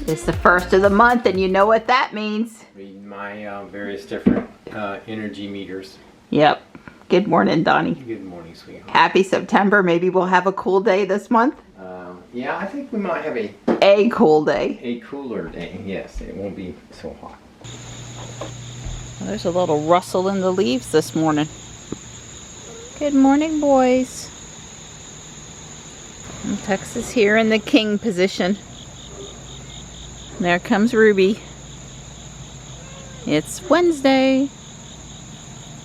It's the first of the month, and you know what that means. Read my various different energy meters. Yep. Good morning, Donnie. Good morning, sweetheart. Happy September. Maybe we'll have a cool day this month. Yeah, I think we might have a cool day. A cooler day. Yes, it won't be so hot. Well, there's a little rustle in the leaves this morning. Good morning, boys. And Tex is here in the king position. There comes Ruby. It's Wednesday.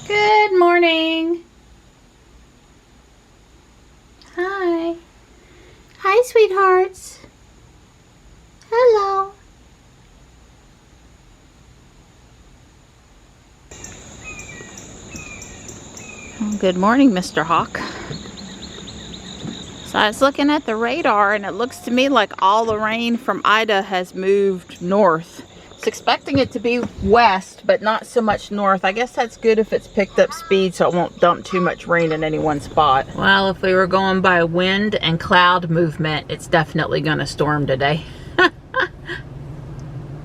Good morning. Hi. Hi, sweethearts. Hello. Oh, good morning, Mr. Hawk. So I was looking at the radar, and it looks to me like all the rain from Ida has moved north. I was expecting it to be west, but not so much north. I guess that's good if it's picked up speed, so it won't dump too much rain in any one spot. Well, if we were going by wind and cloud movement, it's definitely going to storm today.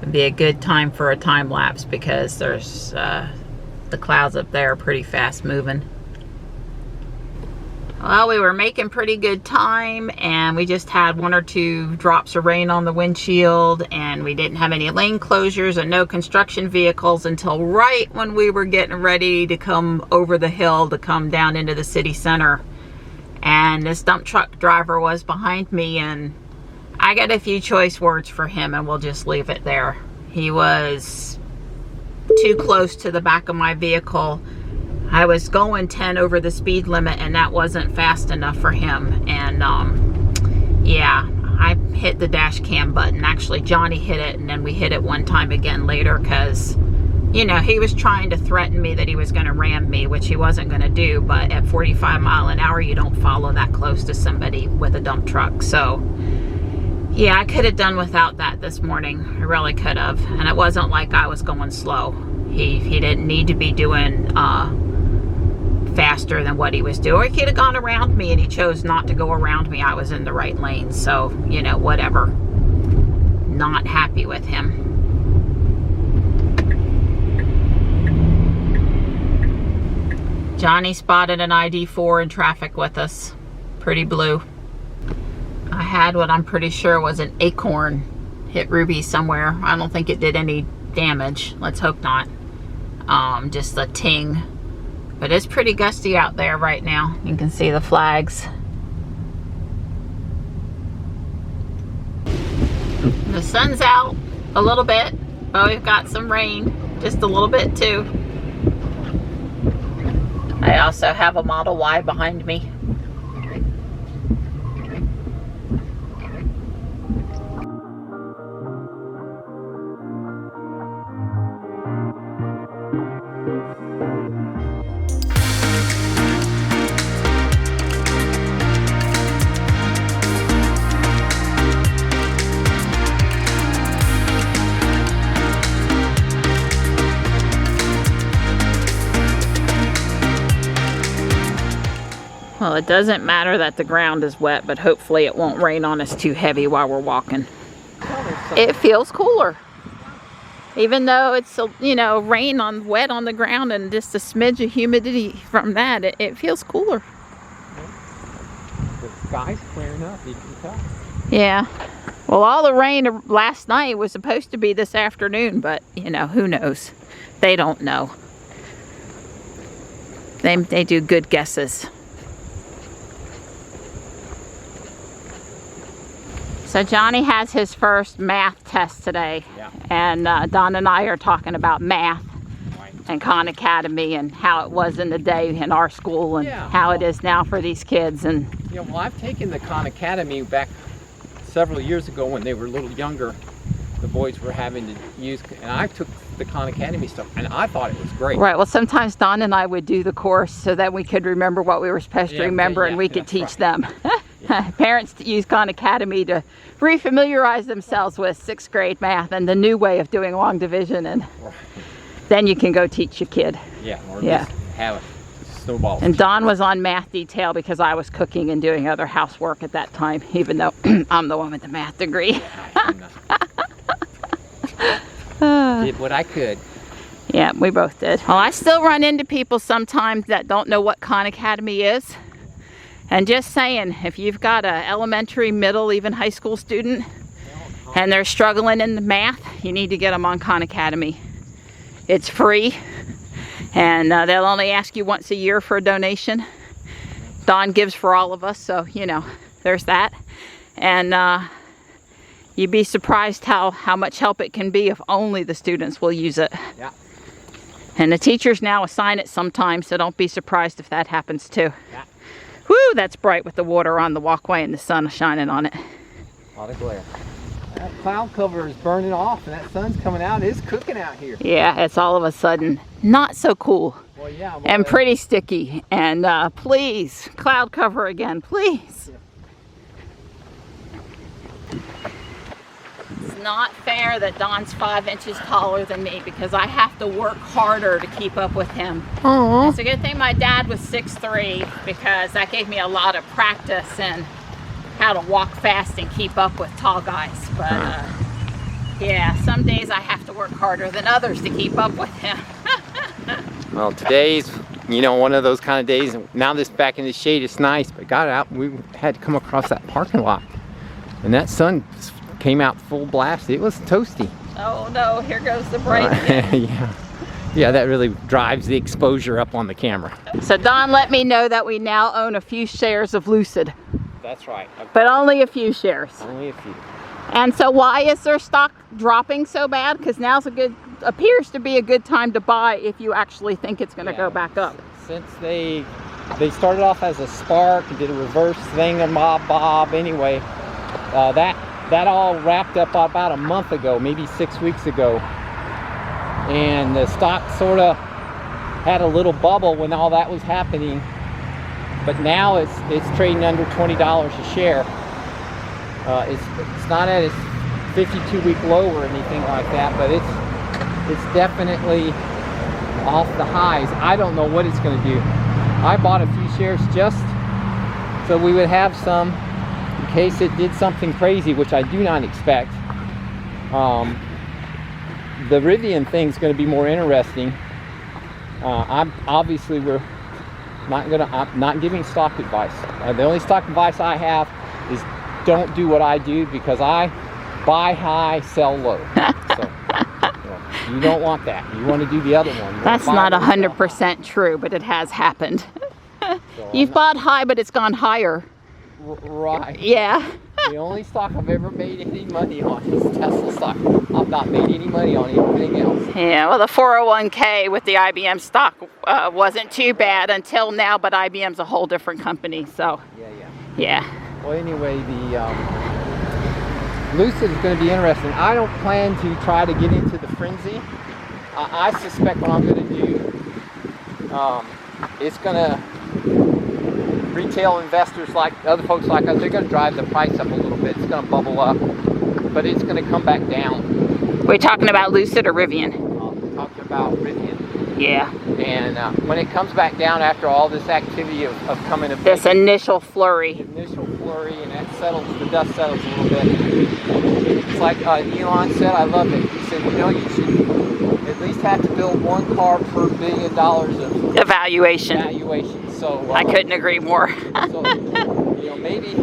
It'd be a good time for a time lapse because there's the clouds up there are pretty fast moving. Well, we were making pretty good time, and we just had 1 or 2 drops of rain on the windshield, and we didn't have any lane closures and no construction vehicles until right when we were getting ready to come over the hill to come down into the city center. And this dump truck driver was behind me, and I got a few choice words for him, and we'll just leave it there. He was too close to the back of my vehicle. I was going 10 over the speed limit, and that wasn't fast enough for him. And yeah, I hit the dash cam button. Actually, Johnny hit it, and then we hit it one time again later because, you know, he was trying to threaten me that he was going to ram me, which he wasn't going to do. But at 45 miles an hour, you don't follow that close to somebody with a dump truck. So yeah, I could have done without that this morning. I really could have. And it wasn't like I was going slow. He didn't need to be doing faster than what he was doing. He could have gone around me, and he chose not to go around me. I was in the right lane, so, you know, whatever. Not happy with him. Johnny spotted an ID4 in traffic with us. Pretty blue. I had what I'm pretty sure was an acorn hit Ruby somewhere. I don't think it did any damage. Let's hope not. Just a ting. But it's pretty gusty out there right now. You can see the flags. The sun's out a little bit, but we've got some rain, just a little bit too. I also have a Model Y behind me. Well, it doesn't matter that the ground is wet, but hopefully it won't rain on us too heavy while we're walking. It feels cooler. Even though it's, you know, wet on the ground and just a smidge of humidity from that, it feels cooler. The sky's clearing up, you can tell. Yeah. Well, all the rain last night was supposed to be this afternoon, but, you know, who knows? They don't know. They do good guesses. So Johnny has his first math test today. Yeah. And Don and I are talking about math. Right. And Khan Academy and how it was in the day in our school and how it is now for these kids. And yeah, well, I've taken the Khan Academy back several years ago when they were a little younger. The boys were having to use, and I took the Khan Academy stuff, and I thought it was great. Right. Well, sometimes Don and I would do the course so that we could remember what we were supposed to remember, and we could teach them. Parents use Khan Academy to refamiliarize themselves with 6th grade math and the new way of doing long division, and then you can go teach your kid. Yeah. Or just have it snowball. And Don was on math detail because I was cooking and doing other housework at that time, even though I'm the one with the math degree. Did what I could. Yeah, we both did. Well, I still run into people sometimes that don't know what Khan Academy is. And just saying, if you've got an elementary, middle, even high school student, and they're struggling in the math, you need to get them on Khan Academy. It's free, and they'll only ask you once a year for a donation. Don gives for all of us, so, you know, there's that. And you'd be surprised how much help it can be if only the students will use it. Yeah. And the teachers now assign it sometimes, so don't be surprised if that happens too. Yeah. Woo, that's bright with the water on the walkway and the sun shining on it. A lot of glare. That cloud cover is burning off, and that sun's coming out. It's cooking out here. Yeah, it's all of a sudden not so cool. Well, yeah. Well, and pretty sticky. And please, cloud cover again, please. Yeah. It's not fair that Don's 5 inches taller than me because I have to work harder to keep up with him. Aww. It's a good thing my dad was 6'3" because that gave me a lot of practice in how to walk fast and keep up with tall guys. But yeah, some days I have to work harder than others to keep up with him. Well, today's, you know, one of those kind of days. Now this back in the shade is nice, but got out, we had to come across that parking lot, and that sun came out full blast. It was toasty. Oh no, here goes the bright again. Yeah, that really drives the exposure up on the camera. So Don let me know that we now own a few shares of Lucid. That's right. But only a few shares. Only a few. And so why is their stock dropping so bad? Because now's appears to be a good time to buy if you actually think it's going to go back up. Since they started off as a spark and did a reverse thingamabob anyway, that all wrapped up about a month ago, maybe 6 weeks ago. And the stock sort of had a little bubble when all that was happening. But now it's trading under $20 a share. It's not at its 52-week low or anything like that, but it's definitely off the highs. I don't know what it's going to do. I bought a few shares just so we would have some in case it did something crazy, which I do not expect. The Rivian thing is going to be more interesting. I'm not giving stock advice. The only stock advice I have is don't do what I do, because I buy high, sell low. So, you don't want that. You want to do the other one. That's not 100% true, but it has happened. So You've bought high, but it's gone higher. Right. Yeah. The only stock I've ever made any money on is Tesla stock. I've not made any money on anything else. Yeah, well, the 401k with the IBM stock wasn't too bad until now, but IBM's a whole different company, so. Yeah. Well, anyway, the Lucid is going to be interesting. I don't plan to try to get into the frenzy. I suspect what I'm going to do, it's going to, retail investors like other folks like us, they're going to drive the price up a little bit. It's going to bubble up, but it's going to come back down. We're talking about Lucid or Rivian? I'm talking about Rivian. Yeah. And when it comes back down after all this activity of coming to this initial flurry. And that settles, the dust settles a little bit. It's like Elon said, I love it. He said, you know, you should at least have to build one car per $1 billion of evaluation. So I couldn't agree more. So, you know, maybe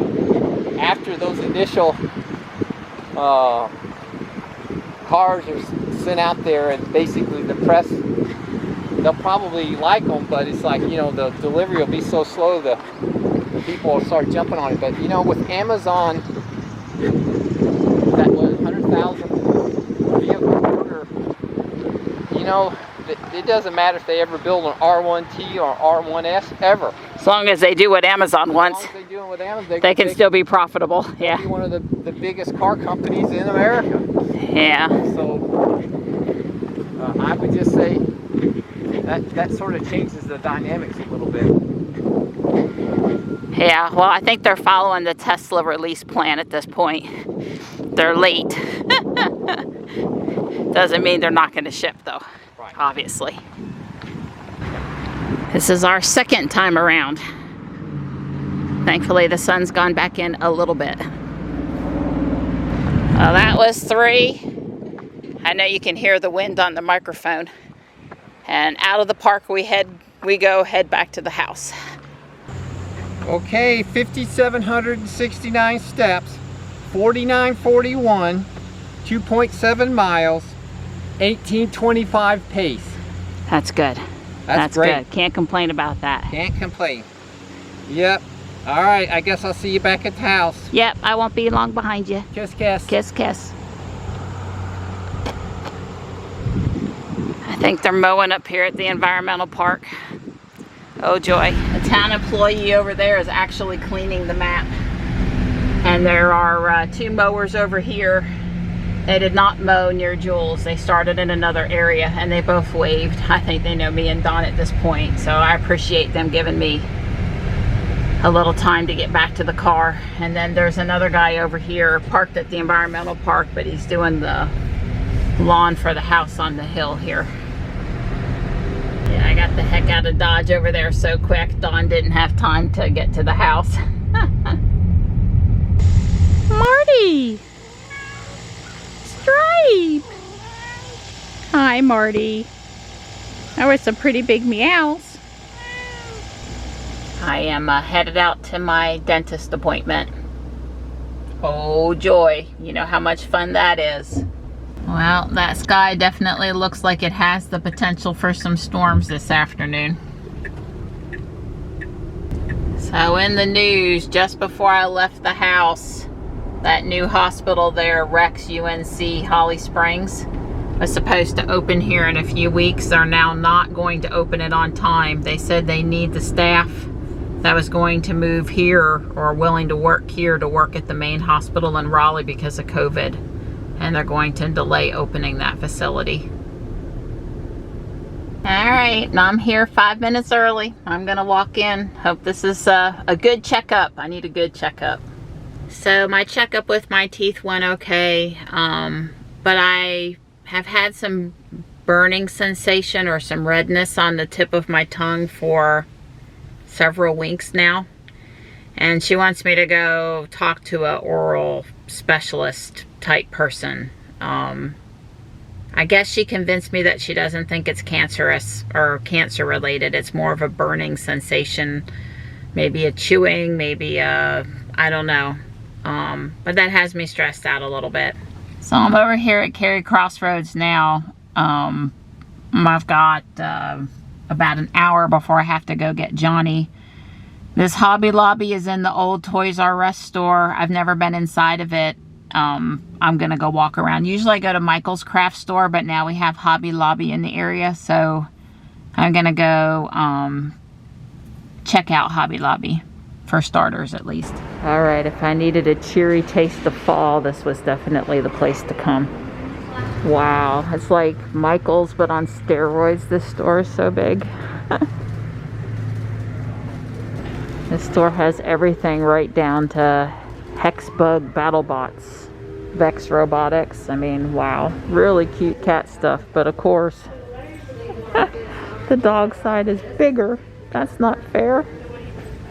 after those initial cars are sent out there and basically the press they'll probably like them, but it's like, you know, the delivery will be so slow the people will start jumping on it. But you know, with Amazon, that was 100,000 vehicle order, you know, it doesn't matter if they ever build an R1T or R1S ever. As long as they do what Amazon wants, as long as they do it with Amazon, they can still be profitable. Yeah. Be one of the biggest car companies in America. Yeah. So I would just say that sort of changes the dynamics a little bit. Yeah, well, I think they're following the Tesla release plan at this point. They're late. Doesn't mean they're not going to ship, though, right. Obviously. This is our second time around. Thankfully, the sun's gone back in a little bit. Well, that was 3. I know you can hear the wind on the microphone. And out of the park we head back to the house. Okay, 5,769 steps, 4941, 2.7 miles, 1825 pace. That's good. That's great. Good. Can't complain about that. Can't complain. Yep. All right, I guess I'll see you back at the house. Yep, I won't be long behind you. Kiss, kiss. Kiss, kiss. I think they're mowing up here at the environmental park. Oh joy. A town employee over there is actually cleaning the map. And there are 2 mowers over here. They did not mow near Jules. They started in another area and they both waved. I think they know me and Don at this point, so I appreciate them giving me a little time to get back to the car. And then there's another guy over here parked at the environmental park, but he's doing the lawn for the house on the hill here. Yeah, I got the heck out of Dodge over there so quick. Don didn't have time to get to the house. Marty! Stripe! Hi, Marty. That was some pretty big meows. I am headed out to my dentist appointment. Oh joy, you know how much fun that is. Well, that sky definitely looks like it has the potential for some storms this afternoon. So in the news, just before I left the house, that new hospital there, Rex UNC Holly Springs, was supposed to open here in a few weeks. They're now not going to open it on time. They said they need the staff that was going to move here or willing to work here to work at the main hospital in Raleigh because of COVID. And they're going to delay opening that facility. All right, now I'm here 5 minutes early. I'm gonna walk in. Hope this is a good checkup. I need a good checkup. So my checkup with my teeth went okay, but I have had some burning sensation or some redness on the tip of my tongue for several weeks now. And she wants me to go talk to an oral specialist type person. I guess she convinced me that she doesn't think it's cancerous or cancer related. It's more of a burning sensation, maybe a chewing, maybe a, I don't know. But that has me stressed out a little bit. So I'm over here at Cary Crossroads now. I've got about an hour before I have to go get Johnny. This Hobby Lobby is in the old Toys R Us store. I've never been inside of it. I'm gonna go walk around. Usually I go to Michael's craft store, but now we have Hobby Lobby in the area, so I'm gonna go check out Hobby Lobby, for starters at least. All right, if I needed a cheery taste of fall, this was definitely the place to come. Wow, it's like Michael's but on steroids. This store is so big. This store has everything right down to Hexbug BattleBots, Vex Robotics. I mean, wow, really cute cat stuff, but of course the dog side is bigger. That's not fair.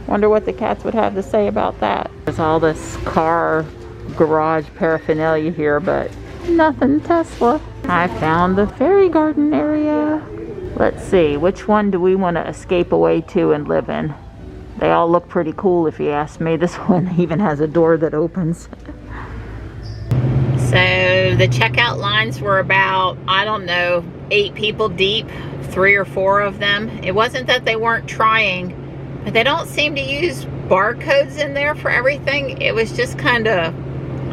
Wonder what the cats would have to say about that. There's all this car garage paraphernalia here, but nothing Tesla. I found the fairy garden area. Let's see, which one do we want to escape away to and live in? They all look pretty cool if you ask me. This one even has a door that opens. So The checkout lines were about, I don't know, 8 people deep, 3 or 4 of them. It wasn't that they weren't trying, but they don't seem to use barcodes in there for everything. It was just kind of,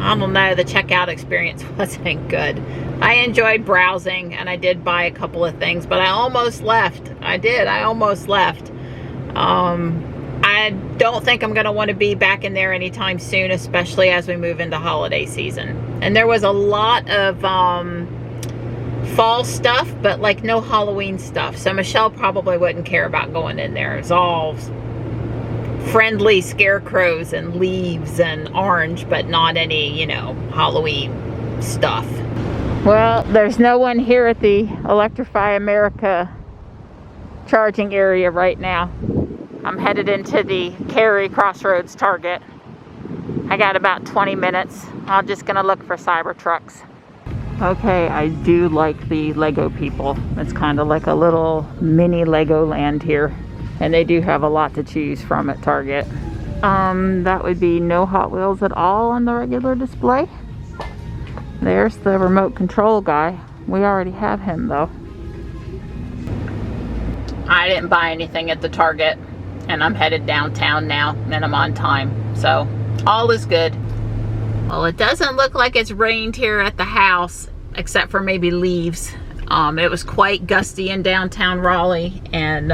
I don't know, the checkout experience wasn't good. I enjoyed browsing and I did buy a couple of things, but I almost left. I almost left. I don't think I'm going to want to be back in there anytime soon, especially as we move into holiday season. And there was a lot of fall stuff, but like no Halloween stuff. So Michelle probably wouldn't care about going in there. It's all friendly scarecrows and leaves and orange, but not any, you know, Halloween stuff. Well, there's no one here at the Electrify America charging area right now. I'm headed into the Cary Crossroads Target. I got about 20 minutes. I'm just gonna look for Cybertrucks. Okay, I do like the Lego people. It's kind of like a little mini Legoland here. And they do have a lot to choose from at Target. That would be no Hot Wheels at all on the regular display. There's the remote control guy. We already have him though. I didn't buy anything at the Target. And I'm headed downtown now, and I'm on time. So, all is good. Well, it doesn't look like it's rained here at the house, except for maybe leaves. It was quite gusty in downtown Raleigh, and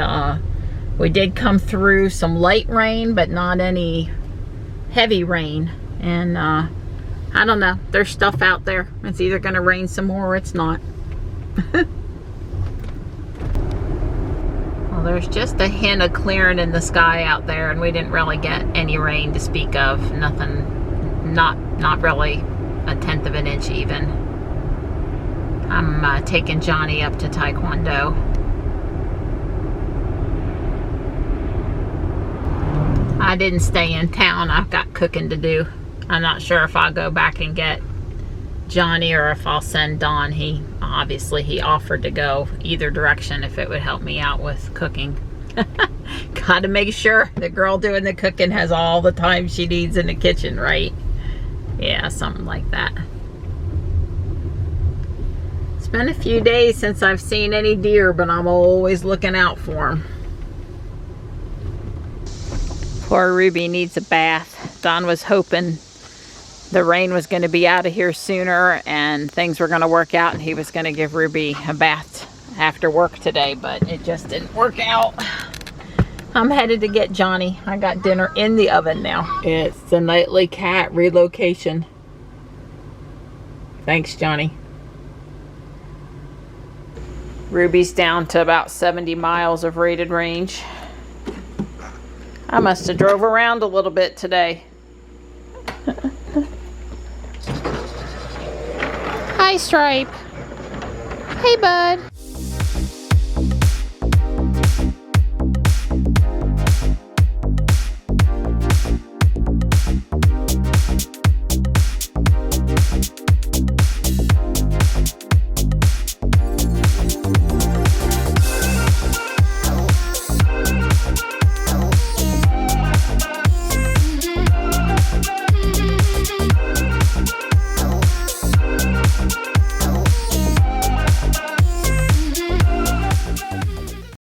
we did come through some light rain, but not any heavy rain. And I don't know, there's stuff out there. It's either gonna rain some more or it's not. There's just a hint of clearing in the sky out there, and we didn't really get any rain to speak of. Nothing, not really a 1/10 of an inch even. I'm taking Johnny up to Taekwondo. I didn't stay in town. I've got cooking to do. I'm not sure if I'll go back and get Johnny or if I'll send Don. He offered to go either direction if it would help me out with cooking. Gotta make sure the girl doing the cooking has all the time she needs in the kitchen, right? Yeah, something like that. It's been a few days since I've seen any deer, but I'm always looking out for them. Poor Ruby needs a bath. Don was hoping the rain was going to be out of here sooner and things were going to work out and he was going to give Ruby a bath after work today, but it just didn't work out. I'm headed to get Johnny. I got dinner in the oven now. It's the nightly cat relocation. Thanks, Johnny. Ruby's down to about 70 miles of rated range. I must have drove around a little bit today. Hi, Stripe. Hey, bud.